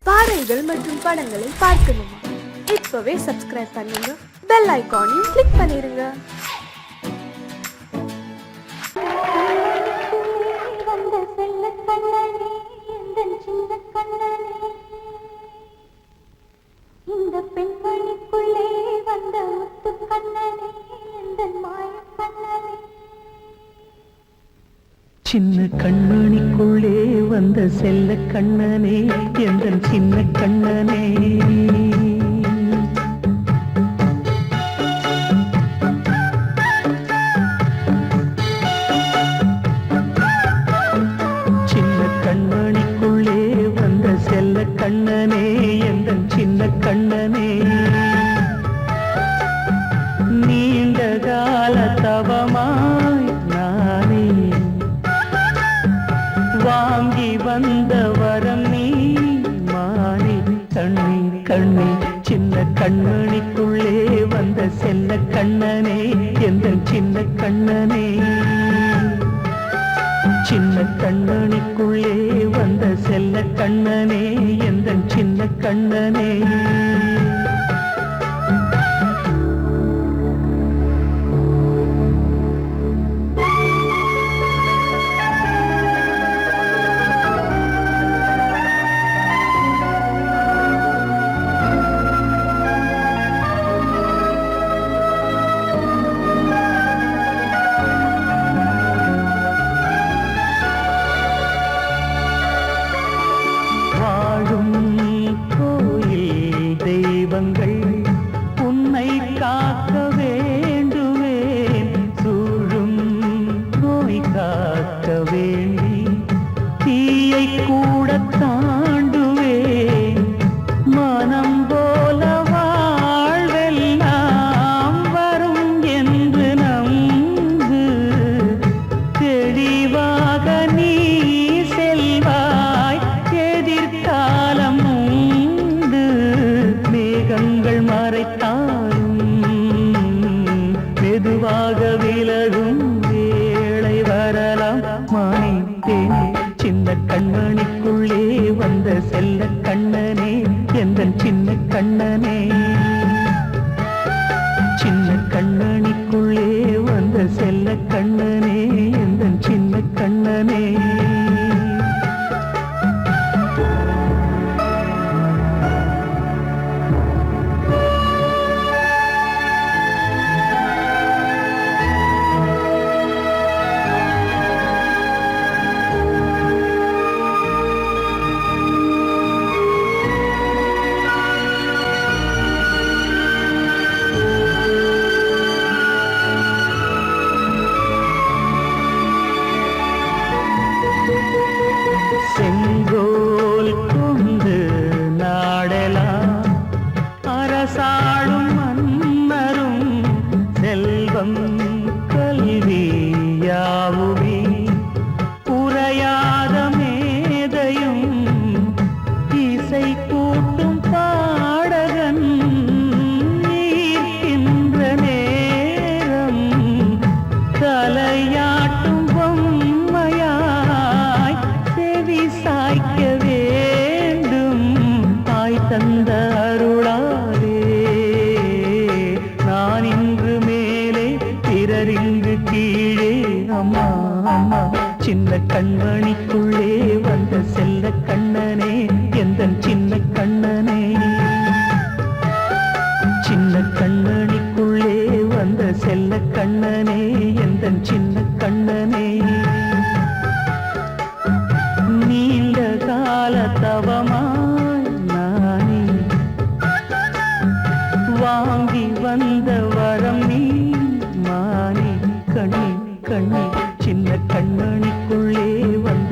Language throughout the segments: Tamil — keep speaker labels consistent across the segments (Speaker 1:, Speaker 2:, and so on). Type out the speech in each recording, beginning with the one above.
Speaker 1: பாடல்கள் மற்றும் படங்களை பார்க்கணுமா? இப்பவே சப்ஸ்கிரைப் பண்ணுங்க, பெல் ஐகானையும் கிளிக் பண்ணிருங்க.
Speaker 2: இந்த பெண்மணிக்குள்ளே வந்த முத்து கண்ணனே, இந்த மாய கண்ணனே.
Speaker 3: சின்ன கண்மணிக்குள்ளே வந்த செல்ல கண்ணனே, எந்த சின்ன கண்ணனே. சின்ன கண்மணிக்குள்ளே வந்த செல்ல கண்ணனே, எந்த சின்ன கண்ணனே. நீண்ட கால தவமாய் நானே வாங்கி வந்த வரம் நீ மானே. கண்ணீர் கண்ணீர் சின்ன கண்மணிக்குள்ளே வந்த செல்ல கண்ணனே, எந்த சின்ன கண்ணனே. சின்ன கண்மணிக்குள்ளே வந்த செல்ல கண்ணனே, எந்த சின்ன கண்ணனே. உன்னை காக்க வேண்டுவேன், சூழும் நோய் காக்க வேண்டி தீயை கூட தாண்டுவேன். மனம் போல வாழ்வெல்லாம் வரும் என்று நம்பு, தெளிவாக நீ செல்வாய், எதிர்காலம் உண்டு. மேகங்கள் மறைத்தாலும் மெதுவாக விலகும் வேளை வரலாம். மானித்தேனே சின்ன கண்மணிக்குள்ளே வந்த செல்ல கண்ணனே, எந்த சின்ன கண்ணனே. சின்ன கண்மணிக்குள்ளே வந்த செல்ல கண்ணனே, எந்த சின்ன கண்ணனே. செங்கோல் கொண்டு நாடலாம் அரசாளும் மன்னரும், செல்வம் கல்வி யாவுமே உரையாத மேதையும், இசை கூட்டும் பாடகன் ஈர்க்கின்ற நேரம், தலையாட்டும் பொம்மையாய் செவி சாய்க்க வேண்டும். தாய் தந்த அருளாலே நான் இன்று மேலே, பிறர் இங்கு கீழே. அம்மா அம்மா சின்ன கண்மணிக்குள்ளே வந்த செல்ல கண்ணனே, எந்த சின்ன கண்ணனே. சின்ன கண்மணிக்குள்ளே வந்த செல்ல கண்ணனே, எந்த சின்ன கண்ணனே. நீண்ட கால தவமாய் நானே வாங்கி வந்த வரம் நீ மானே. கண்ணி கண்ணி சின்ன கண்மணிக்குள்ளே வந்த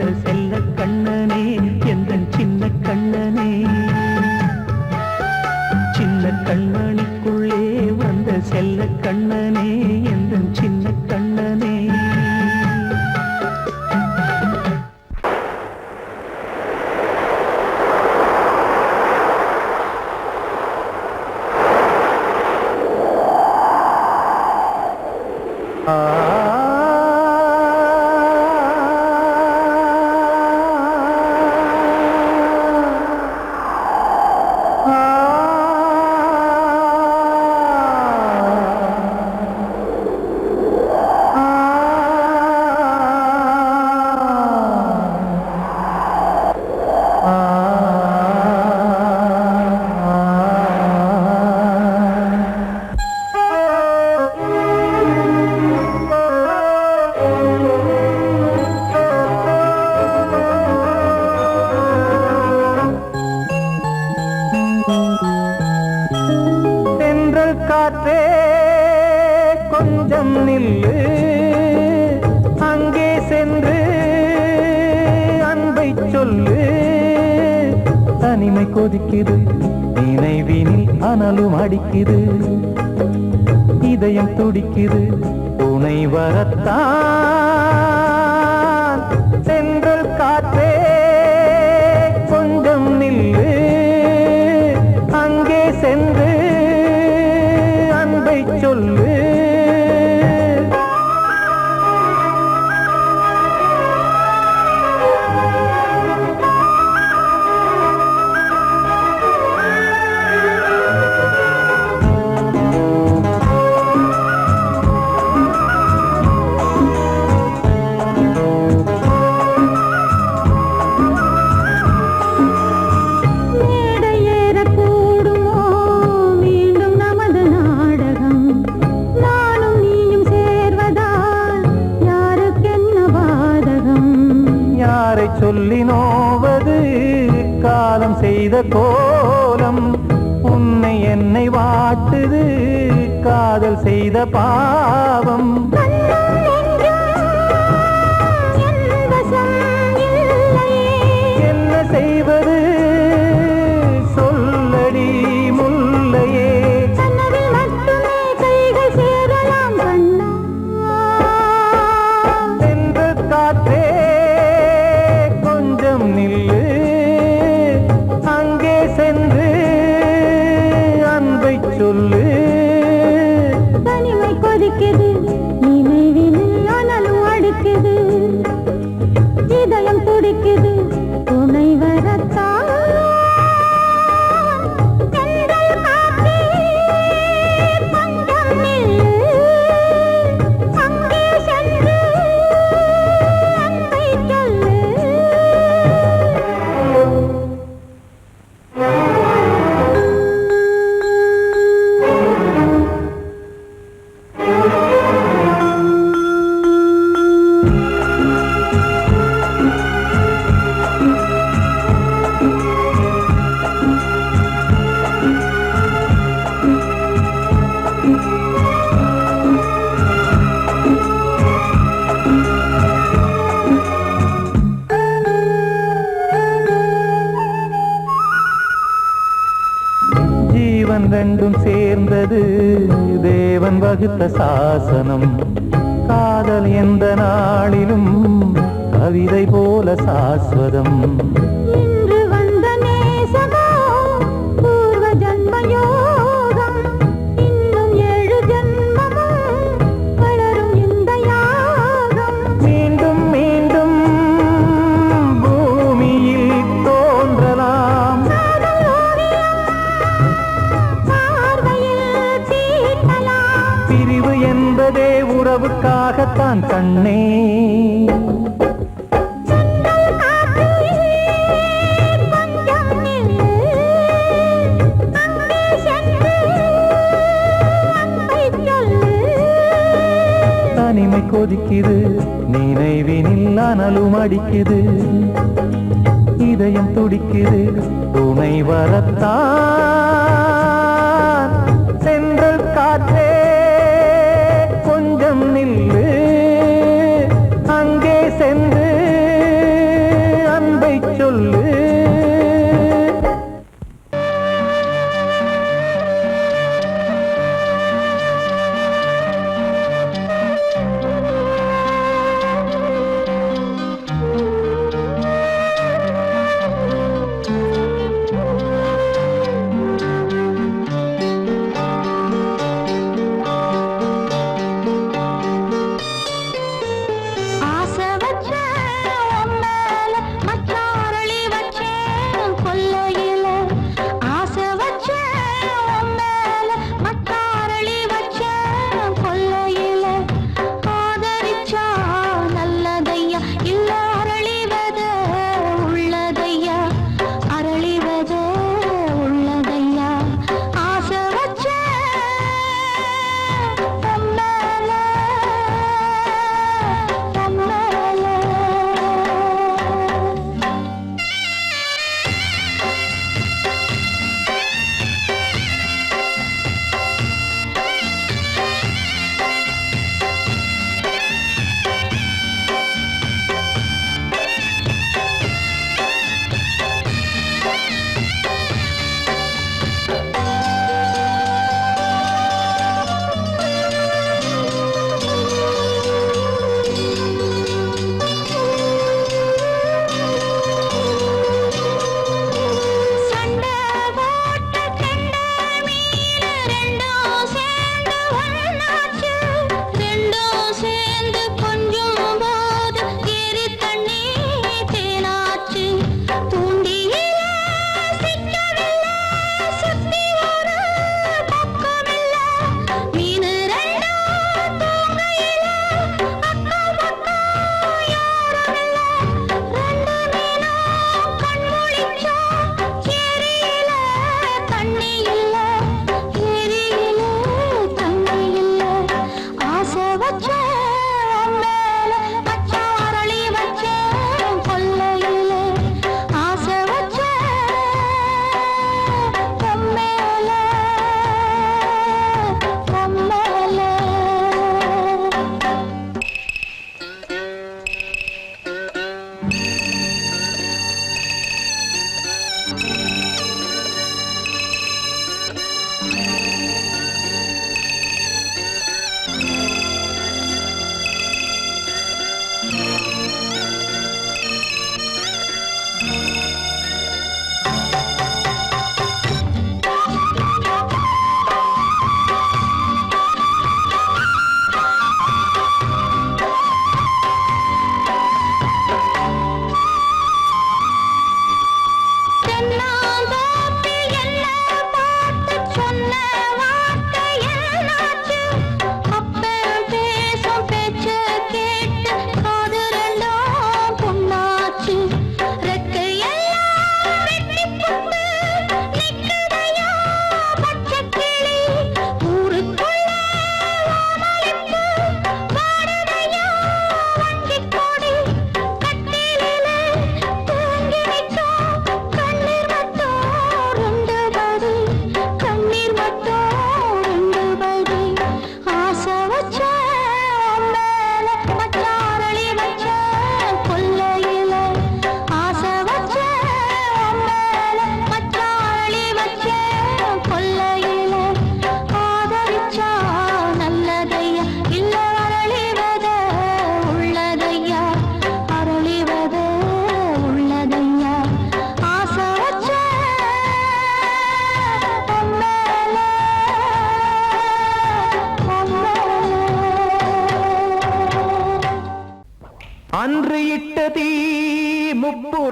Speaker 3: காற்றே கொஞ்சம் நில்லு அங்கே சென்று அன்பை சொல்லு தனிமை கொதிக்குது நினைவினில் அனலும் அடிக்குது இதயம் துடிக்குது துணை வரத்தான் சென்றல் காற்றே கொஞ்சம் நில்லு அங்கே சென்று அன்பை சொல்லு சொல்லி நோவது காலம் செய்த கோலம் உன்னை என்னை வாட்டுது காதல் செய்த பாவம் என்ன செய்வது சொல்லடி முல்லையே சென்ற காற்றே நில்லு அங்கே சென்று அன்பை சொல்லு
Speaker 2: தனிமை கொதிக்குது நினைவினில் அனலும் அடிக்குது இதயம் துடிக்குது துணை வரத்தான்
Speaker 3: ரெண்டும் சேர்ந்தது தேவன் வகுத்த சாசனம் காதல் எந்த நாளிலும் கவிதை போல சாஸ்வதம்
Speaker 2: இன்று வந்த நேசமோ பூர்வ ஜன்ம யோகம் இன்னும் 7 ஜன்மமும் வளரும் இந்த யாகம்
Speaker 3: மீண்டும் மீண்டும் பூமியில் தோன்றலாம் பிரிவு என்பதே உறவுக்காகத்தான் கண்ணே தனிமை கொதிக்குது நினைவினில் அனலும் அடிக்குது இதயம் துடிக்குது துணை வரத்தான் சென்றல் காற்றே கொஞ்சம் நில்லு அங்கே சென்று அன்பை சொல்லு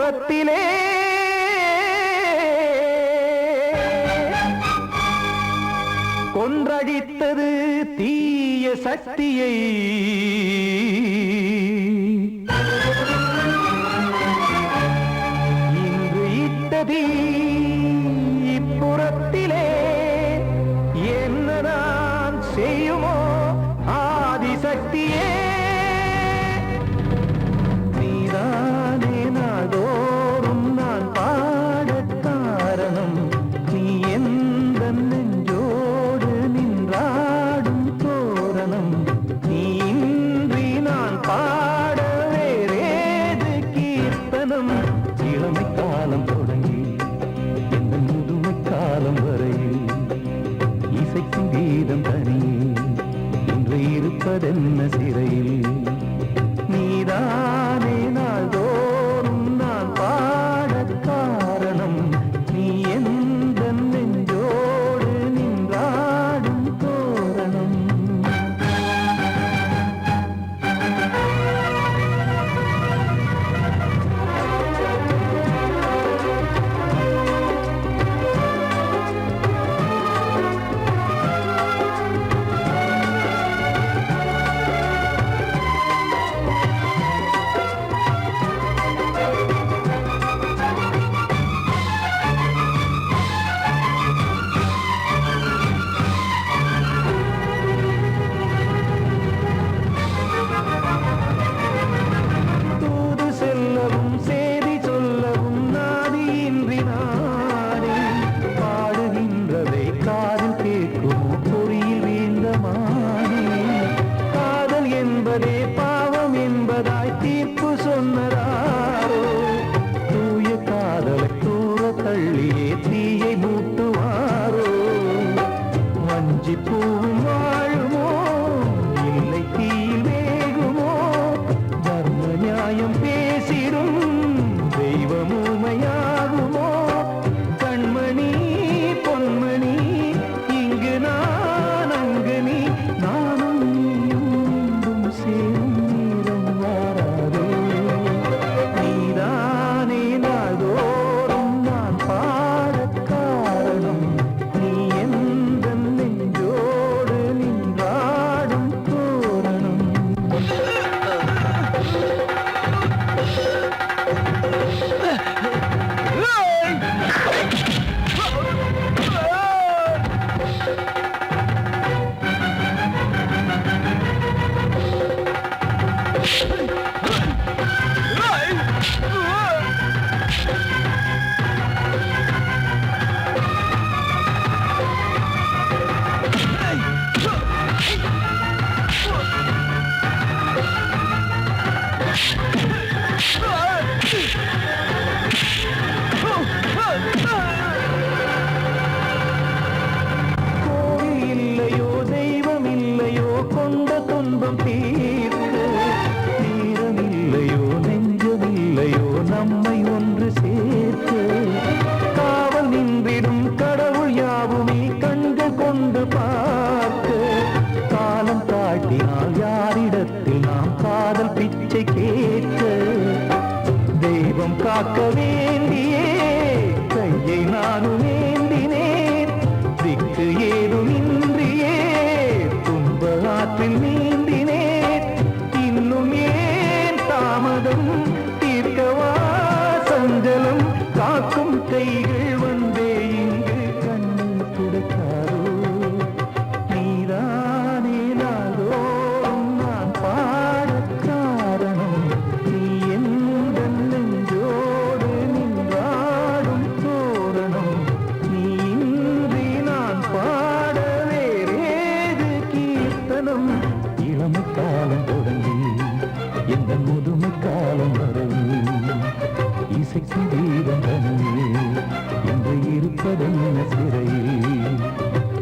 Speaker 3: இப்புறத்திலே கொன்றடித்தது தீய சக்தியை இன்று இட்டதி இப்புறத்திலே என்னதான் செய்யுமோ ஆதிசக்தியே நீதானே நாடோறும் நான் பாடக் காரணம் நீ எந்த நெஞ்சோடு நின்றாடும் தோரணம் நீ இன்றி நான் பாட வேறேது கீர்த்தனம் இளமை காலம் தொடங்கி எந்த முதுமை காலம் வரையில் இசைக்கும் கீதம் தனியே இன்று இருப்பதென்ன சிறையில் நீதானே நாள்தோறும் நான் பாடக் காரணம் நீ எந்த நெஞ்சோடு நின்றாடும் தோரணம் தூது செல்லவும் சேதி சொல்லவும் நாதியின்றி நானே பாடுகின்றதை காதில் கேட்குமோ பொறியில் வீழ்ந்த மானே காதல் என்பதே பாவம் என்பதாய் தீர்ப்பு சொன்னதாரோ தூய காதலை தூர தள்ளியே தீயை மூட்டுவாரோ வஞ்சி பூவும் வாழுமோ இல்லை தீயில் வேகுமோ தர்ம நியாயம் பேசிடும் தெய்வம் ஊமையாகுமோ கண்மணி பொன்மணி இங்கு நான் அங்கு நீ நானும் நீயும் மீண்டும் சேரும் நேரம் வாராதோ நீதானே நாள்தோறும் நான் பாடக் காரணம் நீ எந்த நெஞ்சோடு நின்றாடும் தோரணம் கோவில் இல்லையோ தெய்வம் இல்லையோ கொண்ட துன்பம் தீர்க்க தீரம் இல்லையோ நெஞ்சம் இல்லையோ நம்மை ஒன்று சேர்க்க காவல் நின்றிடும் கடவுள் யாவுமே கண்கள் கொண்டு பார்க்க காலம் காட்டினால் யாரிடத்தில் நாம் காதல் பிச்சை கேட்க தெய்வம் காக்க வேண்டியே கையை நானும் ஏந்தினேன் திக்கு ஏதுமின்றியே துன்ப ஆற்றில் நீந்தினேன் இன்னும் ஏன் தாமதம் தீர்க்கவா சஞ்சலம் காக்கும் கைகள் வந்தே இங்கு கண்ணீர் துடைக்காரோ நீதானே நாளோறும் நான் பாடக் காரணம் நீ எந்த நெஞ்சோடு நின்றாடும் தோரணம் நீ இன்றி நான் பாட வேறேது கீர்த்தனம் இளமை காலம் தொடங்கி எந்த முதுமை காலம் வரையில் இசைக்கு தீபம் தனியே என்று இருப்பதென்ன சிறையில்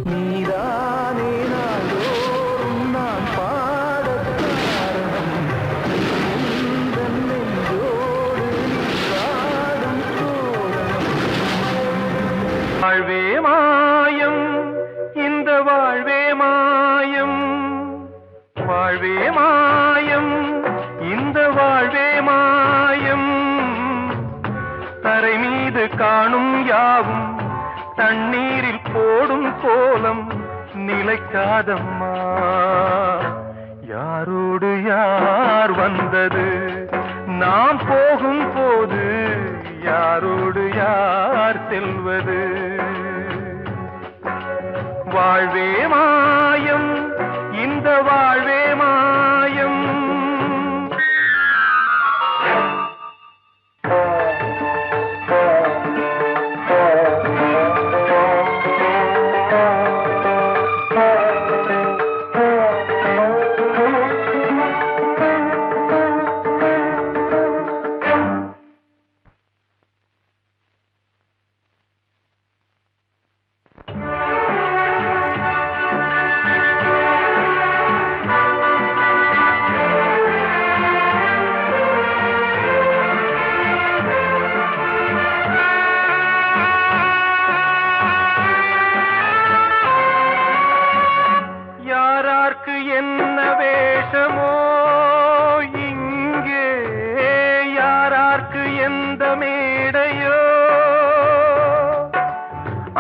Speaker 3: நீதானே நாளோறும் நான் பாடக் காரணம் எந்த நெஞ்சோடு நின்றாடும் தோரணம் வாழ்வே மாயம் இந்த வாழ்வே மாயம் வாழ்வே மாயம் இந்த வாழ்வே மாயம் காணும் யாவும் தண்ணீரில் போடும் கோலம் நிலைக்காதம்மா. யாரோடு யார் வந்தது நாம் போகும் போது, யாரோடு யார் செல்வது? வாழ்வே மாயம், இந்த வாழ்வே மாயம். என்ன வேஷமோ இங்கே, யாரார்க்கு எந்த மேடையோ,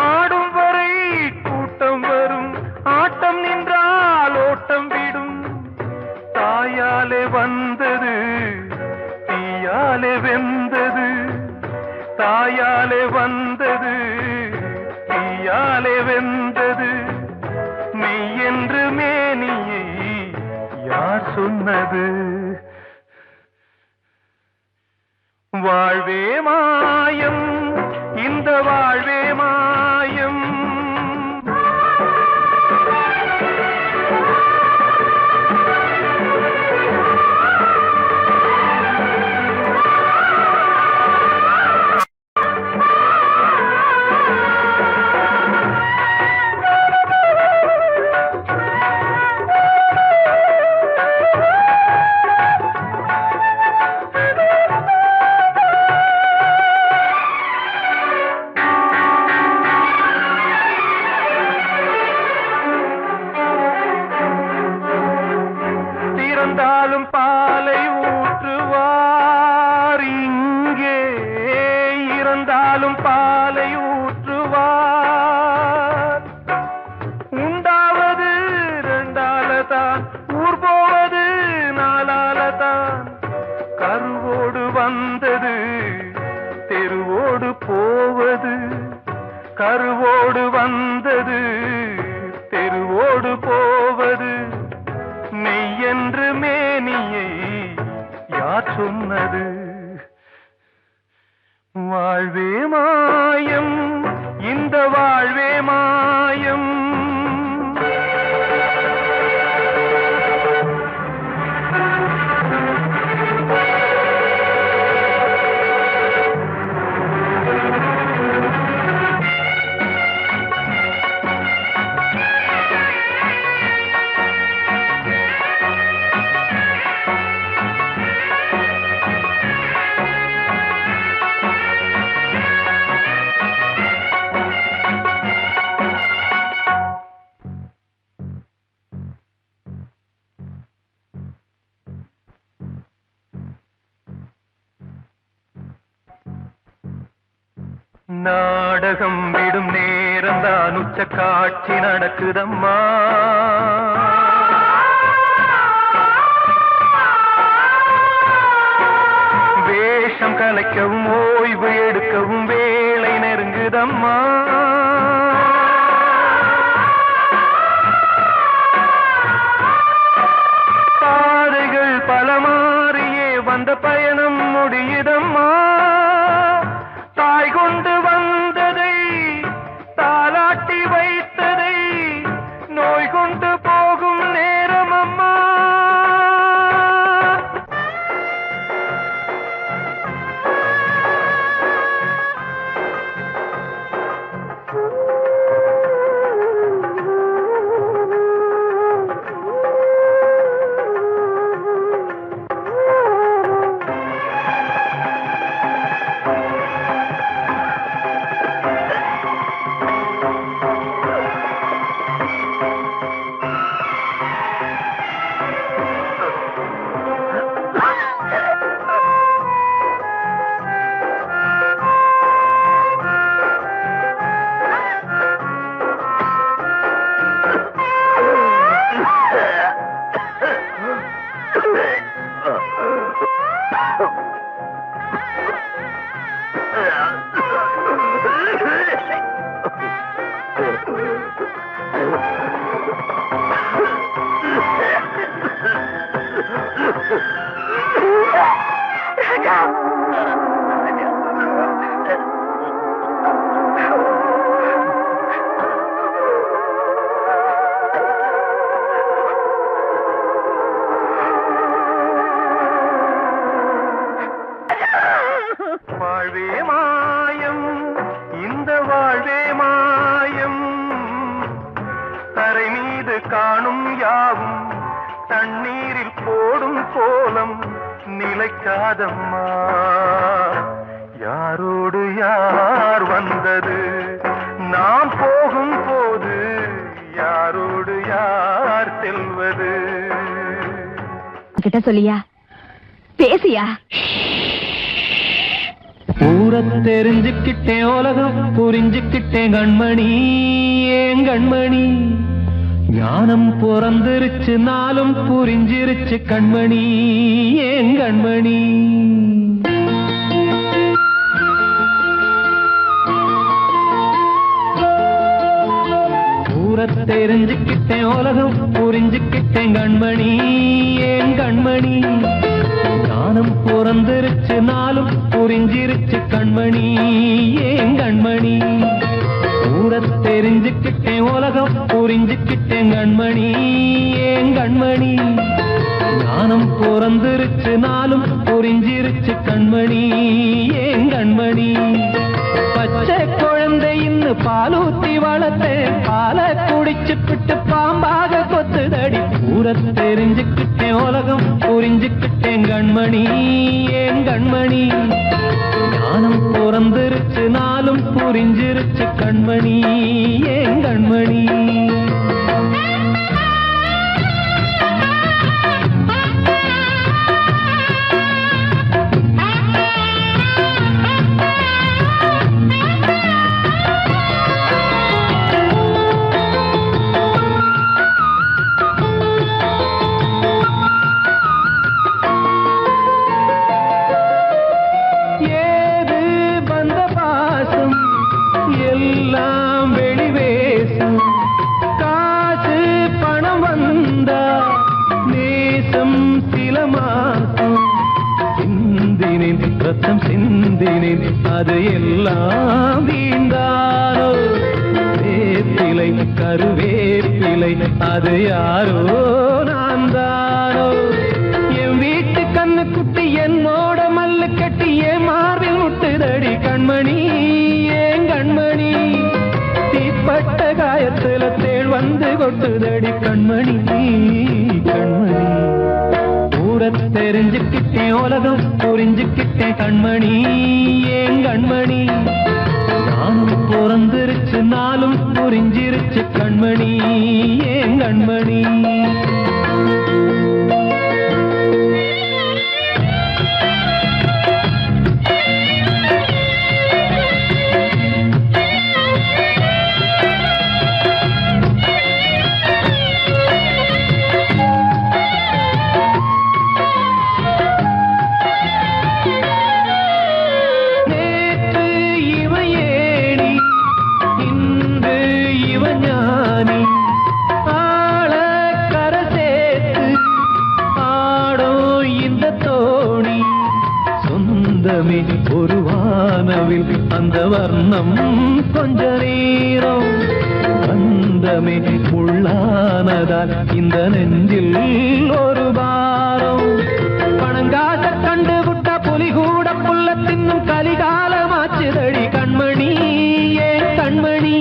Speaker 3: ஆடும் வரை கூட்டம் வரும், ஆட்டம் நின்றால் ஓட்டம் விடும். தாயாலே வந்தது தீயாலே வெந்தது, தாயாலே வந்தது தீயாலே வெந்தது. மெய் என்று மேனியை யார் சொன்னது? வாழ்வே மாயம், இந்த வாழ்வே மாயம். இறந்தாலும் பாலை ஊற்றுவார் இங்கே, இறந்தாலும் பாலை ஊற்றுவார். உண்டாவது ரெண்டாலதான், ஊர் போவது நாலாலதான். கருவோடு வந்தது தெருவோடு போவது, கருவோடு வந்தது தெருவோடு போவது. மெய் என்று மேனியை யார் சொன்னது? வாழ்வே மாயம், இந்த வாழ்வே மாயம். நாடகம் விடும் நேரம்தான் உச்ச காட்சி நடக்குதம்மா. வேஷம் கலைக்கவும் ஓய்வு எடுக்கவும் வேளை நெருங்குதம்மா. பாதைகள் பல மாறியே வந்த பயணம் முடியுதம்மா. தாய் கொண்டு வந்ததை தாலாட்டி வைத்ததை நோய் கொண்டு போகும் நேரம் அம்மா. காணும் யாவும் தண்ணீரில் போடும் கோலம் நிலைக்காதம்மா. யாரோடு யார் வந்தது நாம் போகும் போது, யாரோடு யார் செல்வது?
Speaker 2: கிட்ட சொல்லியா, பேசியா?
Speaker 3: ஊரை தெரிஞ்சுக்கிட்டேன், உலகம் புரிஞ்சுக்கிட்டேன் கண்மணி, ஏன் கண்மணி. ஞானம் பிறந்திருச்சு, நாளும் புரிஞ்சிருச்சு கண்மணி, ஏன் கண்மணி. ஊரை தெரிஞ்சுக்கிட்டேன், உலகம் புரிஞ்சுக்கிட்டேன் கண்மணி, ஏன் கண்மணி. ஞானம் பிறந்திருச்சு, நாளும் புரிஞ்சிருச்சு கண்மணி, ஏன் கண்மணி. ஊரை தெரிஞ்சுக்கிட்டேன், உலகம் புரிஞ்சுக்கிட்டேன் கண்மணி, ஏன் கண்மணி. ஞானம் பிறந்திருச்சு, நாளும் புரிஞ்சிருச்சு கண்மணி, ஏன் கண்மணி. பச்சை குழந்தையின்னு பாலூத்தி வளர்த்தேன், பாலை குடிச்சு பிட்டு பாம்பாக கொத்துதடி. ஊரை தெரிஞ்சுக்கிட்டேன், உலகம் புரிஞ்சுக்கிட்டேன் கண்மணி, ஏன் கண்மணி. ஞானம் பிறந்திருச்சு, நாளும் புரிஞ்சிருச்சு கண்மணி, ஏன் கண்மணி. ரத்தம் சிந்தினேன், அது எல்லாம் வீண்டாரோ. வேப்பிலை கருவேப்பிலை, அது யாரோ நான் தானோ. என் வீட்டு கண்ணு குட்டி என்னோட மல்லு கட்டி என் மார்பில் முட்டுதடி கண்மணி, ஏன் கண்மணி. தீப்பட்ட காயத்துல தேள் வந்து கொட்டுதடி கண்மணி, கண்மணி. ஊரை தெரிஞ்சுக்கிட்டேன், உலகம் புரிஞ்சுக்கிட்டேன் கண்மணி, ஏன் கண்மணி. ஞானம் பிறந்திருச்சு, நாளும் புரிஞ்சிருச்சு கண்மணி, ஏன் கண்மணி. ஒரு வானவில் அந்த வர்ணம் கொஞ்ச நேரம் வந்தமே உள்ளானதால் இந்த நெஞ்சில் ஒரு பாரம். பணங்காட்ட கண்டு விட்ட புலி கூட புல்ல தின்னும் கலிகாலமாச்சுதடி கண்மணி, ஏன் கண்மணி.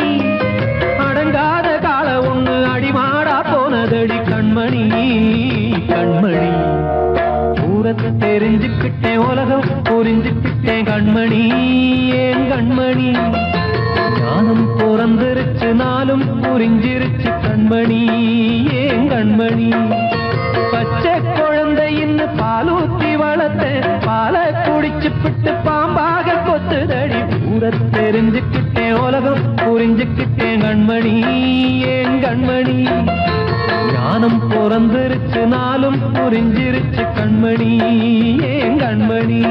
Speaker 3: அடங்காத கால ஒண்ணு அடிமாடா போனதடி கண்மணி, கண்மணி. ஊரை தெரிஞ்சுக்கிட்டேன், உலகம் புரிஞ்சுக்கிட்டேன் கண்மணி, ஏன் கண்மணி. ஞானம் பிறந்திருச்சு, நாளும் புரிஞ்சிருச்சு கண்மணி, ஏன் கண்மணி. பச்சை குழந்தையின்னு பாலூத்தி வளர்த்தேன், பாலை குடிச்சு பிட்டு பாம்பாக கொத்துதடி. ஊரை தெரிஞ்சுக்கிட்டேன், உலகம் புரிஞ்சுக்கிட்டேன் கண்மணி, ஏன் கண்மணி. ஞானம் பிறந்திருச்சு, நாளும் புரிஞ்சிருச்சு கண்மணி, ஏன் கண்மணி.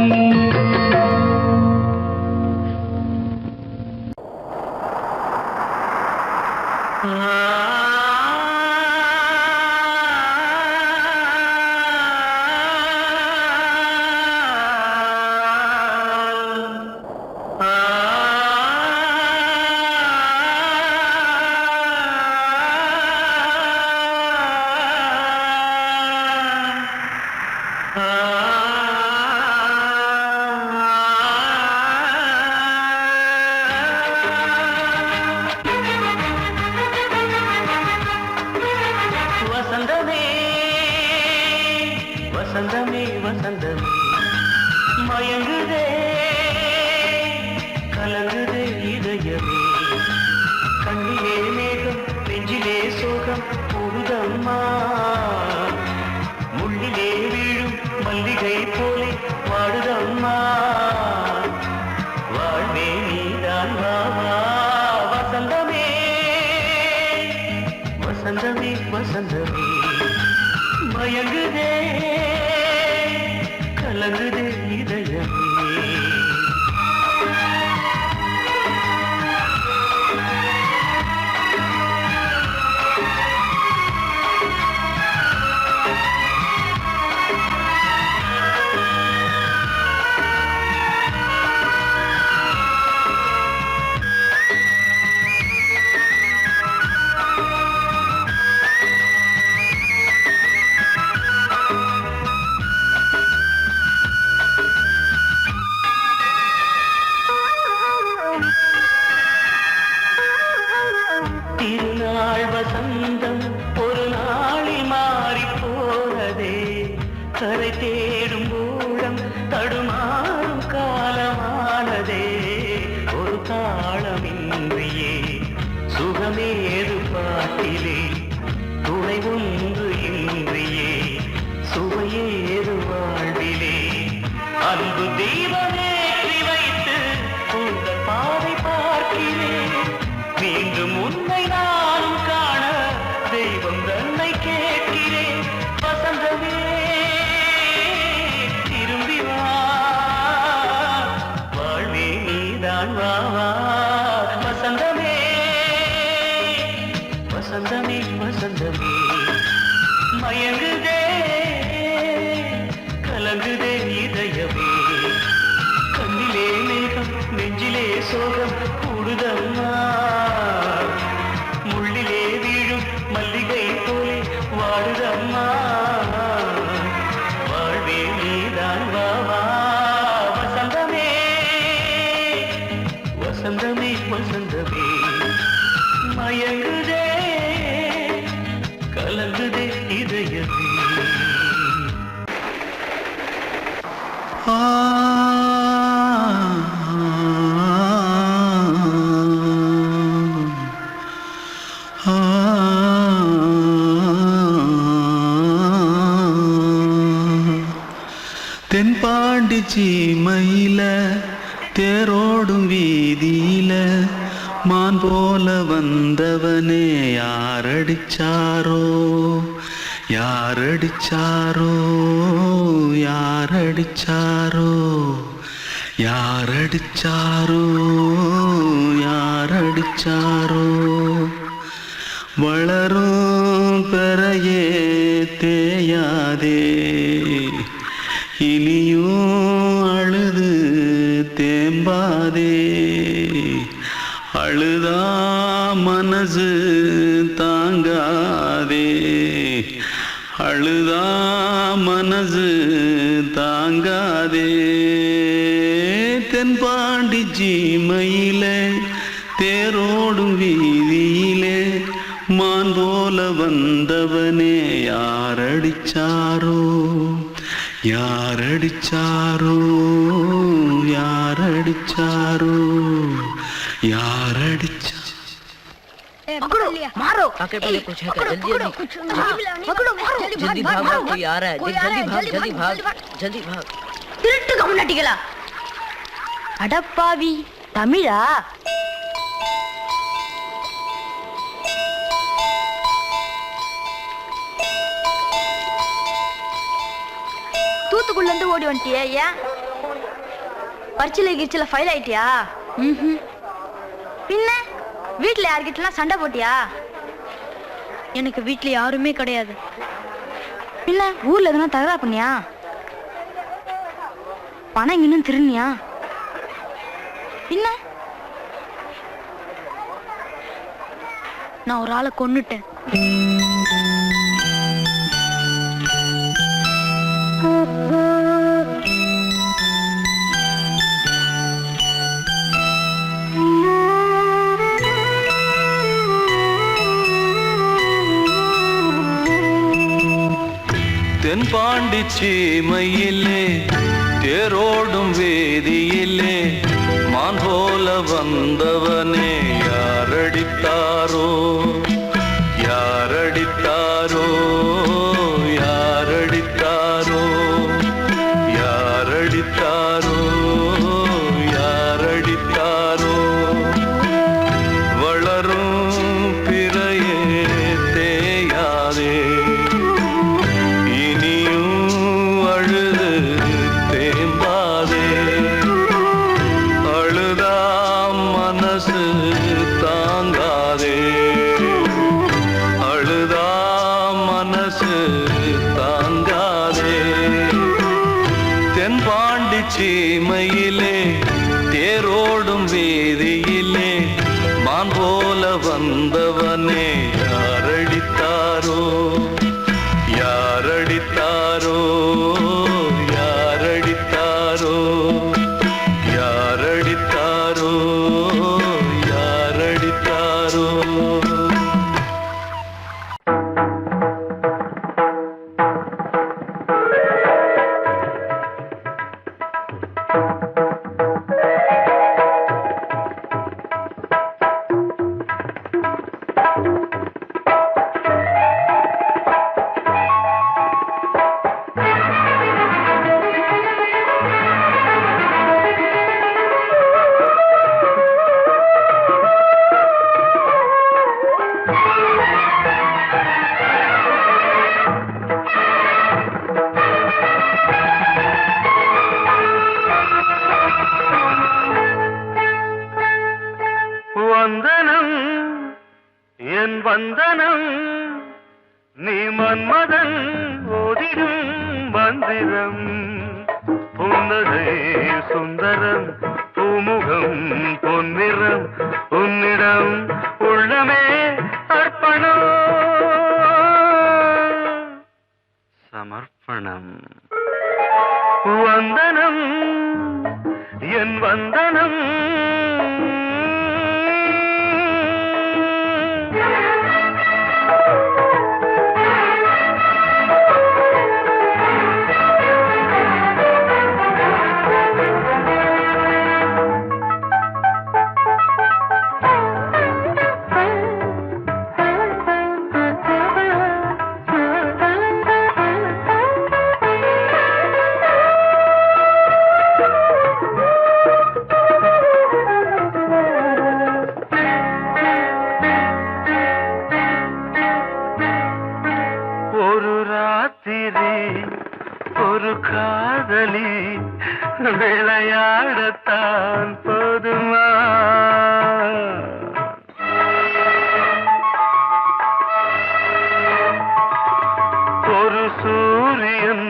Speaker 3: வசந்தமே வசந்தமே மயங்குதே கலங்குதே இதயமே கண்ணிலே மேகம் நெஞ்சிலே சோகம் கூடுதம்மா முள்ளிலே வீழும் மல்லிகை போலே வாடுதம்மா வாழ்வே நீதான் வாவா வசந்தமே வசந்தமே வசந்தமே மயங்குதே கலங்குதே இதயமே திருநாள் வசந்தம் ஒரு நாளில் மாறி போனதே கரை தேடும் ஊழம் தடுமாறும் காலமானதே ஒரு தாளமின்றியே சுகமேது பாட்டிலே துணை ஒன்று இன்றியே சுவையேது வாழ்விலே அன்பு தீபமேற்றி வைத்து உங்கள் பாதை பார்க்கிறேன் மீண்டும் உன்னை நானும் காண தெய்வம் தன்னை கேட்கிறேன் வசந்தமே திரும்பி வா வாழ்வே நீதான் வா வா வசந்தமே வசந்தமே வசந்தமே மயங்குதே கலங்குதே இதயமே கண்ணிலே மேகம் நெஞ்சிலே சோகம் கூடுதம்மா முள்ளிலே வீழும் மல்லிகை போலே வாடுதம்மா வாழ்வே நீதான் வா வா வசந்தமே வசந்தமே வசந்தமே மயங்குதே கலங்குதே இதயமே
Speaker 4: தென்பாண்டி சீமையில தேரோடும் வீதியில மான் போல வந்தவனே யாரடிச்சாரோ யாரடிச்சாரோ யாரடிச்சாரோ யாரடிச்சாரோ யாரடிச்சாரோ வளரும் பெறையே தேயாதே இனியும் அழுது தேம்பாதே அழுதா மனசு தாங்காதே அழுதா மனசு தாங்காதே தென்பாண்டி சீமையிலே தேரோடும் வீதியிலே மான் போல வந்தவனே யாரடிச்சாரோ யாரடிச்சாரோ யாரடிச்சாரோ யாரடிச்சா
Speaker 2: पकड़ो मारो
Speaker 5: आके पहले कुछ है क्या जल्दी जल्दी
Speaker 2: पकड़ो मारो
Speaker 5: जल्दी भाग भाग कोई आ रहा है जल्दी भाग जल्दी भाग
Speaker 2: திருட்டு கம்யூனிட்டிகளா அடப்பாவி தமிழா தூத்துக்குள்ள இருந்து ஓடி வந்துட்டியா ஏன் பரிச்சையில கிரிச்சில ஃபைல் ஆயிட்டியா பின்ன வீட்டுல யார்கிட்டலாம் சண்டை போட்டியா எனக்கு வீட்டுல யாருமே கிடையாது பின்ன ஊர்ல எதுனா தகரா பண்ணியா பணம் இன்னும் திருநியா பின்ன நான் ஒரு ஆளை கொன்னுட்டேன்
Speaker 4: தென்பாண்டி சீமையிலே தேரோடும் வேதியிலே மான் போல வந்தவனே யாரடித்தாரோ யாரடித்தாரோ யாரடித்தாரோ யாரடித்தாரோ யாரடித்தாரோ வளரும் பிறையே தேயாதே இனியும் அழுது தேம்பாதே அழுதாம் மனசு தாங்காதே அழுதாம் மனசு தாங்காதே தென்பாண்டி சீமையிலே தேரோடும் வீதியிலே மான் போல வந்தவனே யாரடித்தாரோ யாரடித்தாரோ யாரடித்தாரோ யாரடித்தாரோ யாரடித்தாரோ
Speaker 3: வந்தனம் என் வந்தனம் நீ மன்மதன் ஓதிடும் மந்திரம் புன்னகை சுந்தரம் பூமுகம் பொன்னிறம் உன்னிடம் உள்ளமே அர்ப்பணம் சமர்ப்பணம் வந்தனம் என் வந்தனம் ஒரு காதலி விளையாடத்தான் போதுமா ஒரு சூரியன்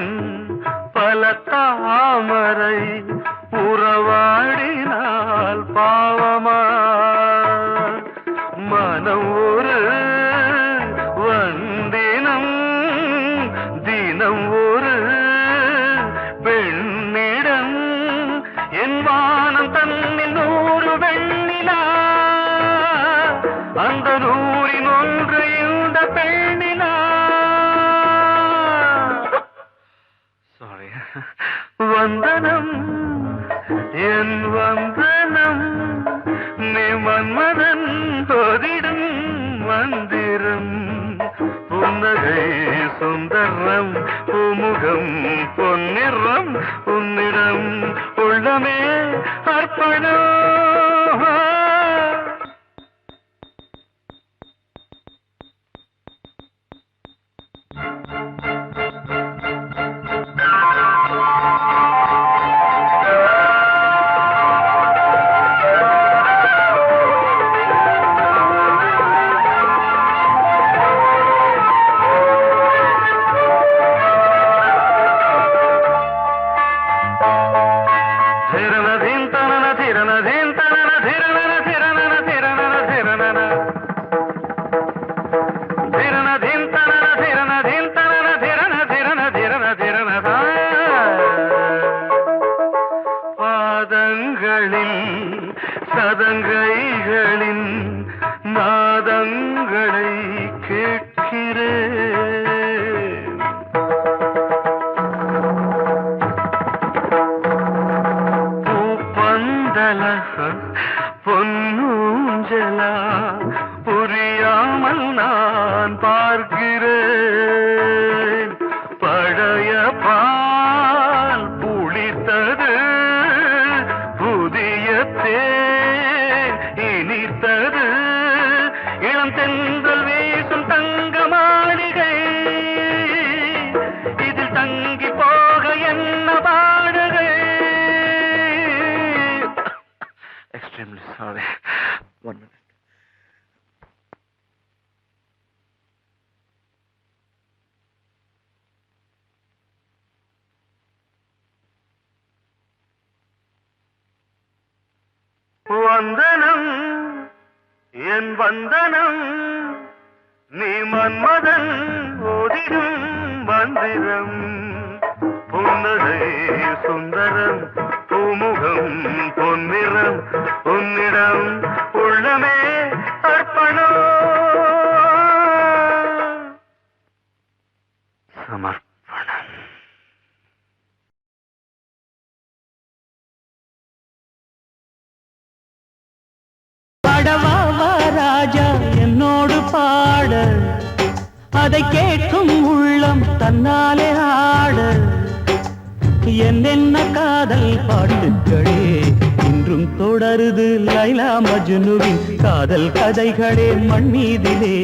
Speaker 3: பல தாமரை உறவாடினால் பாவமா மனம் ஒரு வந்தினம் தினம் ஒரு பெண்ணிடம் என் வானம் தன்னில் 100 வெண்ணிலா அந்த 100இன் ஒன்று இந்த பெண்ணிலா சாரி வந்தனம் என் வந்தனம் நீ மன்மதன் ஓதிடும் மந்திரம் புன்னகை சுந்தரம் பூமுகம் பொன்னிறம் உன்னிடம் உள்ளமே அர்ப்பணம் சதங்கைகளின் நாதங்களை கேட்கிறேன் நான் பார்க்கிறேன். பழைய பால் புளித்தது, புதிய தேன் இனித்தது, இளம் தென்றல் வீசும் தங்க மாளிகை, இதில் தங்கி போக என்ன பாடுகை. Extremely sorry. 1 minute. வந்தனம் என் வந்தனம், நீ மன்மதன் ஓதிடும் மந்திரம். புன்னகை சுந்தரம், பூமுகம் பொன்னிறம், உன்னிடம் உள்ளமே அர்ப்பணம் சமர்ப்பணம்.
Speaker 6: பாடவா ராஜா என்னோடு பாட, அதை கேட்கும் உள்ளம் தன்னாலே ஆட. என்னென்ன காதல் பாட்டுகளே இன்றும் தொடருது, லைலா மஜ்னுவின் காதல் கதைகளே மண் மீதிலே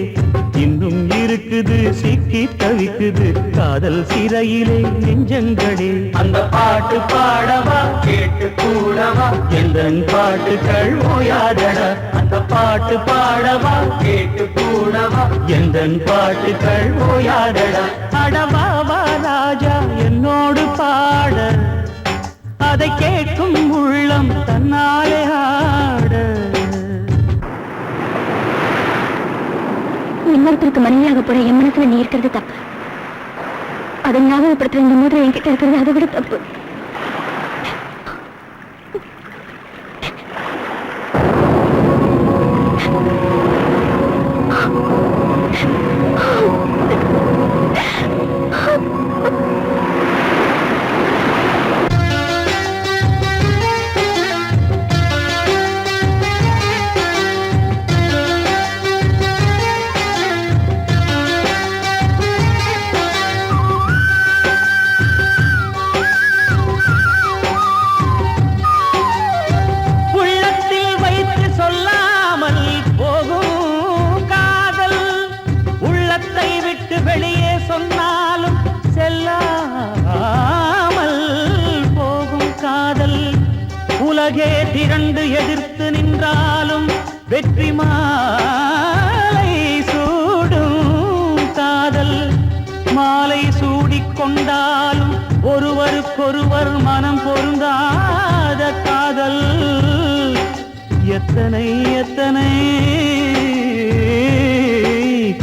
Speaker 6: இன்னும் இருக்குது, சிக்கி தவிக்குது காதல் சிறையிலே நெஞ்சங்களே. அந்த பாட்டு பாடவா கேட்டு கூடவா எந்தன் பாட்டுகள் ஓயாதடா. அந்த பாட்டு பாடவா கேட்டு கூடவா எந்தன் பாட்டுகள் ஓயாதடா. அடவாவா ராஜா என்னோடு பாட, அதை கேட்கும் உள்ளம் தன்னாலே ஆட.
Speaker 2: இன்னொருத்தருக்கு மனைவியாக போற என் மனசுல நீ இருக்கிறது தப்பு. அதை ஞாபகப்படுத்துற இந்த மோதிரம் என்கிட்ட இருக்கிறது அதை விட தப்பு.
Speaker 6: வெளியே சொன்னாலும் செல்லாமல் போகும் காதல். உலகே திரண்டு எதிர்த்து நின்றாலும் வெற்றி மாலை சூடும் காதல். மாலை சூடிக்கொண்டாலும் ஒருவருக்கொருவர் மனம் பொருந்தாத காதல். எத்தனை எத்தனை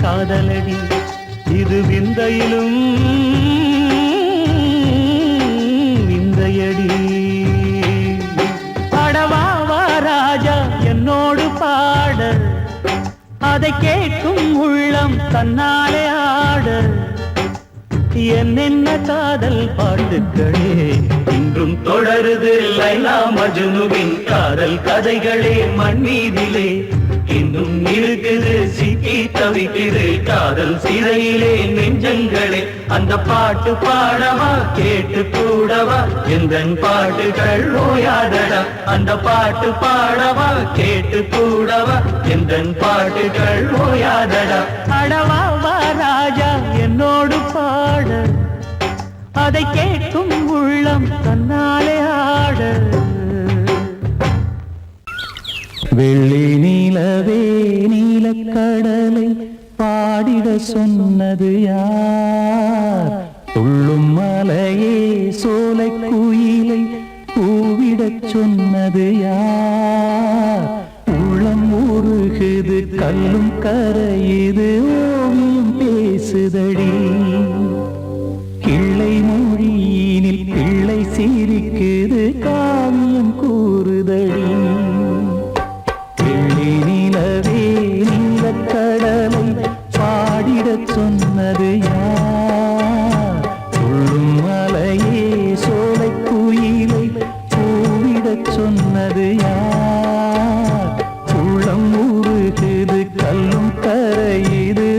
Speaker 6: காதலடி இது, விந்தையிலும் விந்தையடி. பாடவாவா ராஜா என்னோடு பாட, அதை கேட்கும் உள்ளம் தன்னாலே ஆட. என்னென்ன காதல் பாட்டுகளே இன்றும் தொடருது, லைலா மஜ்னுவின் காதல் கதைகளே மண் மீதிலே இன்னும் இருக்குது, சிக்கி தவிக்குது காதல் சிறையிலே நெஞ்சங்களே. அந்த பாட்டு பாடவா கேட்டு கூடவா எந்தன் பாட்டுகள் ஓயாதடா. அந்த பாட்டு பாடவா கேட்டு கூடவா எந்தன் பாட்டுகள் ஓயாதடா. அடவாவா ராஜா என்னோடு பாட, அதை கேட்கும் உள்ளம் தன்னாலே ஆட. வெள்ளி நீலவே நீலக்கடலை பாடிட சொன்னது யார்? துள்ளும் மலையே சோலை குயிலை கூவிடச் சொன்னது யார்? உள்ளம் உருகுது கல்லும் கரையுது ஓவியம் பேசுதடி. கிள்ளை மொழியினில் பிள்ளை சிரிக்குது காவியம் கூறுதடி. நிலவே நீலக்கடலை பாடிடச் சொன்னது யார்? துள்ளும் மலையே சோலை குயிலை கூவிடச் சொன்னது யார்? உள்ளம் உருகுது கல்லும் கரையுது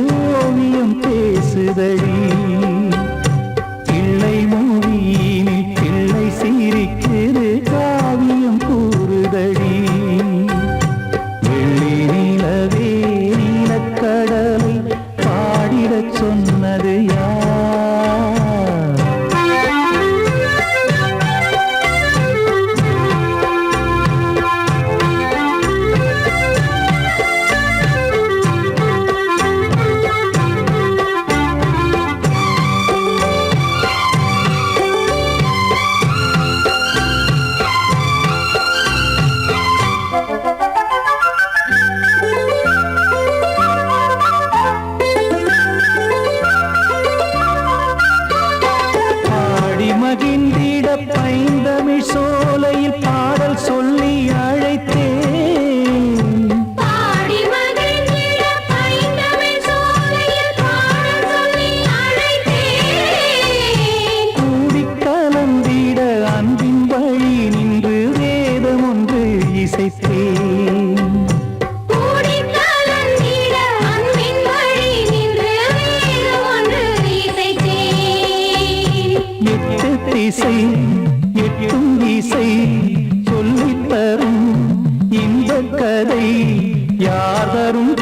Speaker 6: திசை எட்டும் இசை சொல்லித் தரும் இந்த கதை யார் தரும்